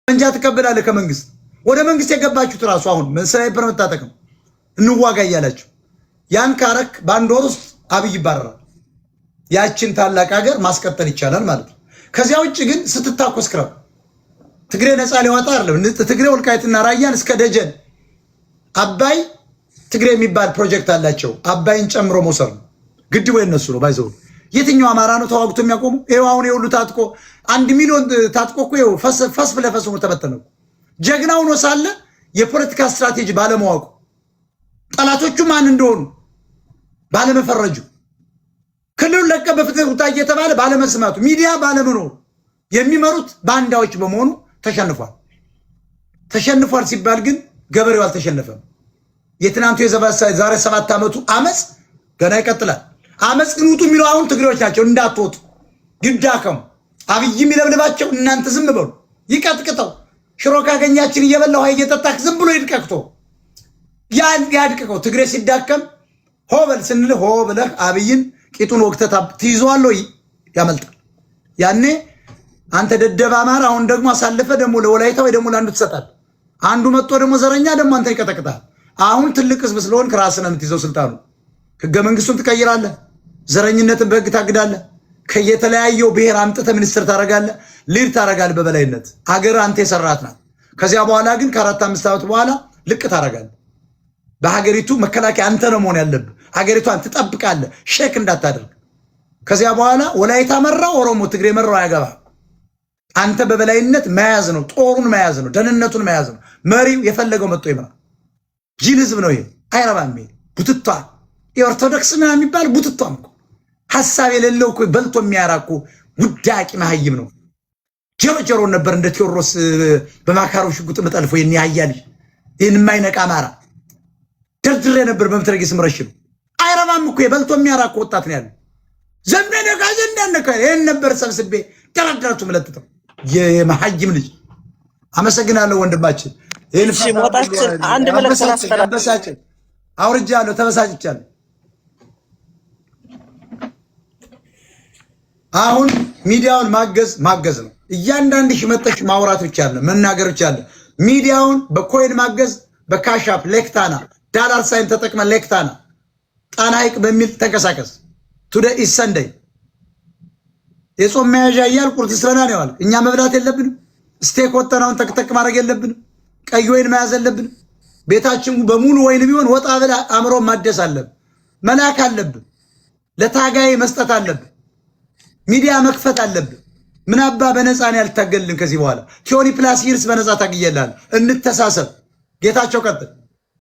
እንጃ ተቀበላለ ከመንግስት ወደ መንግስት የገባችሁት ራሱ አሁን ስናይፐር መታጠቅም እንዋጋ እያላችሁ ያን ካረክ ባንድ ወር ውስጥ አብይ ይባረራል። ያችን ታላቅ ሀገር ማስቀጠል ይቻላል ማለት ነው። ከዚያ ውጭ ግን ስትታኮስ ክረም ትግሬ ነፃ ሊወጣ አይደለም። ትግሬ ወልቃይትና ራያን እስከ ደጀን አባይ ትግሬ የሚባል ፕሮጀክት አላቸው። አባይን ጨምሮ መውሰድ ነው። ግድቡ የነሱ ነው። ባይዘው የትኛው አማራ ነው ተዋግቶ የሚያቆሙ? ይሄው አሁን የሁሉ ታጥቆ 1 ሚሊዮን ታጥቆ እኮ ይሄው ፈስ ለፈስ ነው ተበተነው። ጀግናው ነው ሳለ የፖለቲካ ስትራቴጂ ባለማወቁ ጠላቶቹ ማን እንደሆኑ ባለመፈረጁ ክልሉ ለቀ በፍትህ ውጣ እየተባለ ባለመስማቱ ሚዲያ ባለመኖሩ የሚመሩት ባንዳዎች በመሆኑ ተሸንፏል። ተሸንፏል ሲባል ግን ገበሬው አልተሸነፈም። የትናንቱ ዛሬ 7 ዓመቱ አመጽ ገና ይቀጥላል። አመጽ ግን ውጡ የሚለው አሁን ትግሬዎች ናቸው። እንዳትወጡ ይዳከሙ። አብይ የሚለብልባቸው እናንተ ዝም በሉ። ይቀጥቅጠው። ሽሮ ካገኛችን እየበላው ሀይ እየጠጣክ ዝም ብሎ ይድቀቅቶ ያድቅቀው። ትግሬ ሲዳከም ሆበል ስንል ሆ ብለህ አብይን ቂጡን ወቅተህ ትይዘዋለህ፣ ያመልጣል። ያኔ አንተ ደደብ አማራ አሁን ደግሞ አሳልፈ ደግሞ ለወላይታ ወይ ደግሞ ለአንዱ ትሰጣል። አንዱ መጥቶ ደግሞ ዘረኛ ደግሞ አንተ ይቀጠቅጣል። አሁን ትልቅ ህዝብ ስለሆንክ ራስህ ነው የምትይዘው ስልጣኑ። ህገ መንግስቱን ትቀይራለህ፣ ዘረኝነትን በህግ ታግዳለህ፣ ከየተለያየው ብሔር አምጥተህ ሚኒስትር ታረጋለህ፣ ሊድ ታረጋለህ በበላይነት። ሀገር አንተ የሰራት ናት። ከዚያ በኋላ ግን ከ4-5 ዓመት በኋላ ልቅ ታረጋለህ። በሀገሪቱ መከላከያ አንተ ነው መሆን ያለብህ። ሀገሪቷን ትጠብቃለህ፣ ሼክ እንዳታደርግ። ከዚያ በኋላ ወላይታ መራው ኦሮሞ ትግሬ መራው አያገባ። አንተ በበላይነት መያዝ ነው፣ ጦሩን መያዝ ነው፣ ደህንነቱን መያዝ ነው። መሪው የፈለገው መጥቶ ይመራ። ጅል ህዝብ ነው ይሄ። አይረባም ይሄ ቡትቷ የኦርቶዶክስ ምናምን የሚባል ቡትቷም እኮ ሐሳብ የሌለው እኮ በልቶ የሚያራቁ ውዳቂ መሀይም ነው። ጀሮ ነበር እንደ ቴዎድሮስ በማካሮ ሽጉጥ መጠልፎ ያያል። ይህን የማይነቃ አማራ ደርድሬ ነበር በመትረጊስ ምረሽም። አይረባም እኮ የበልቶ የሚያራቁ ወጣት ነው ያለው። ዘመነ ጋዘንዳነካ ይሄን ነበር ሰብስቤ ደረደረቱ መለጥተው የመሀይም ልጅ። አመሰግናለሁ ወንድማችን። ይሄን ሞታችን አንድ መልእክት አስተላልፋለሁ። አውርጃለሁ፣ ተበሳጭቻለሁ። አሁን ሚዲያውን ማገዝ ነው። እያንዳንድሽ መጥተሽ ማውራት ብቻ አለ፣ መናገር ብቻ አለ። ሚዲያውን በኮይን ማገዝ፣ በካሻፕ ሌክታና ዳላር ሳይን ተጠቅመ ሌክታና ጣና ሐይቅ በሚል ተንቀሳቀስ። ቱዴይ ኢዝ ሰንደይ የጾም መያዣ እያል ቁርጥ ስለና ነው ያለ። እኛ መብላት የለብንም። ስቴክ ወጠናውን ተክተክ ማድረግ የለብንም። ቀይ ወይን መያዝ የለብንም። ቤታችን በሙሉ ወይን ቢሆን ወጣ ብላ አምሮ ማደስ አለብን። መላክ አለብን። ለታጋይ መስጠት አለብን። ሚዲያ መክፈት አለብን። ምን አባ በነፃ ነው ያልታገልን። ከዚህ በኋላ ቲዮኒ ፕላስ ይርስ በነፃ ታግየላል። እንተሳሰብ። ጌታቸው ቀጥል።